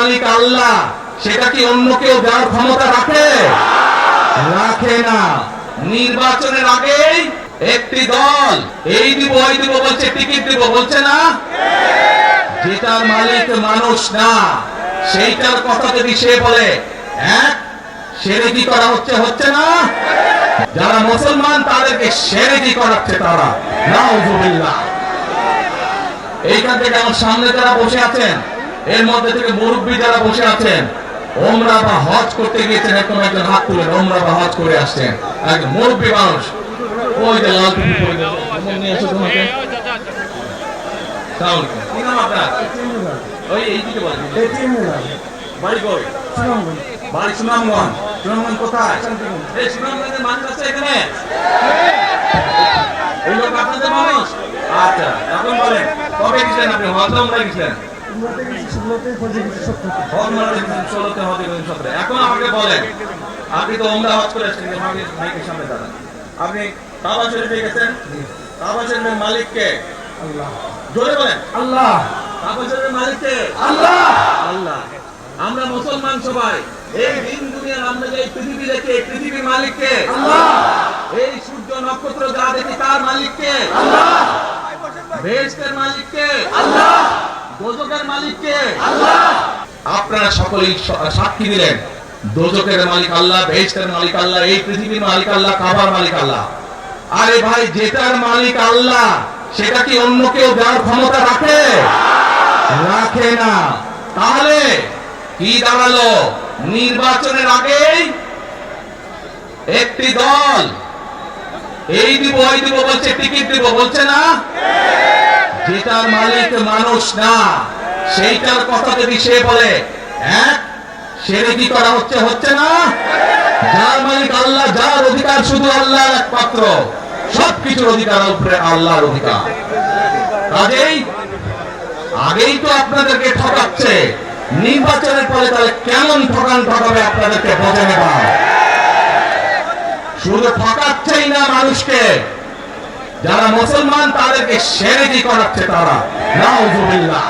মালিক আল্লাহ, সেটা কি অন্য কেউ দেওয়ার ক্ষমতা রাখে? রাখে না। নির্বাচনের আগেই একটি দল এই দিব ওই দিব বলছে, টিকিট দিব বলছে না? যেটার মালিক মানুষ না, সেইটার কথা যদি সে বলে শিরকি করা হচ্ছে না? যারা মুসলমান তাদেরকে শিরকি করাচ্ছে তারা, নাউযুবিল্লাহ। এইখান থেকে আমার সামনে যারা বসে আছেন, এর মধ্যে থেকে মুরব্বী যারা বসে আছেন, ওমরা বা হজ করতে গিয়েছেন, এরকম একজন হাত তুলেন, ওমরা বা হজ করে আসছেন, একজন মুরব্বী মানুষ। ওই যে লাল টুপি পরে নিয়ে এসো তোমাকে। কি নাম আপনার? ওই এইদিকে বলেন। বাড়ি কই? বাড়ি সুনামগঞ্জ। সুনামগঞ্জ কোথায়? এই সুনামগঞ্জের মানুষ আছে এখানে? এই লোক আপনাদের মানুষ? আচ্ছা, এখন বলেন কবে গেছিলেন আপনি? হজ উমরা গেছিলেন? এখন আমাকে বলেন, আপনি তো উমরা হজ করে আসছেন, মাইকের সামনে দাঁড়ান। আপনি কাবা শরীফে গেছেন, কাবা শরীফের মালিক কে? আল্লাহ। জোরে বলেন আল্লাহ। কাবা শরীফের মালিক কে? আল্লাহ। আল্লাহ। আমরা মুসলমান সবাই এই দিন দুনিয়ার, আমরা যে পৃথিবী দেখি, পৃথিবীর মালিক কে? আল্লাহ। এই সূর্য নক্ষত্র যা দেখি তার মালিক কে? আল্লাহ। বেহেশতের মালিক কে? আল্লাহ। দোজখের মালিক কে? আল্লাহ। আপনারা সকলেই সাক্ষী দিলেন, দোজখের মালিক আল্লাহ, বেহেশতের মালিক আল্লাহ, এই পৃথিবীর মালিক আল্লাহ, কাবার মালিক আল্লাহ। আরে ভাই, যেটার মালিক আল্লাহ, সেটা কি অন্য কেউ দেওয়ার ক্ষমতা রাখে? রাখে না। তাহলে কি দাঁড়ালো? নির্বাচনের আগেই একটি দল এই দিব ওই দিব বলছে, টিকিট দিব বলছে না? যেটার মালিক মানুষ না, সেইটার কথা যদি সে বলে শিরকি করা হচ্ছে না? যার মালিক আল্লাহ, যার অধিকার শুধু আল্লাহর একমাত্র, সবকিছুর অধিকার উপরে আল্লাহর অধিকার। কাজেই আগেই তো আপনাদেরকে ঠকাচ্ছে, নির্বাচনের পরে তাহলে কেমন ঠকাবে আপনাদেরকে বোঝে নেবা। শুধু ঠকাচ্ছেই না মানুষকে, যারা মুসলমান তাদেরকে শিরকি করাচ্ছে তারা, নাউযুবিল্লাহ।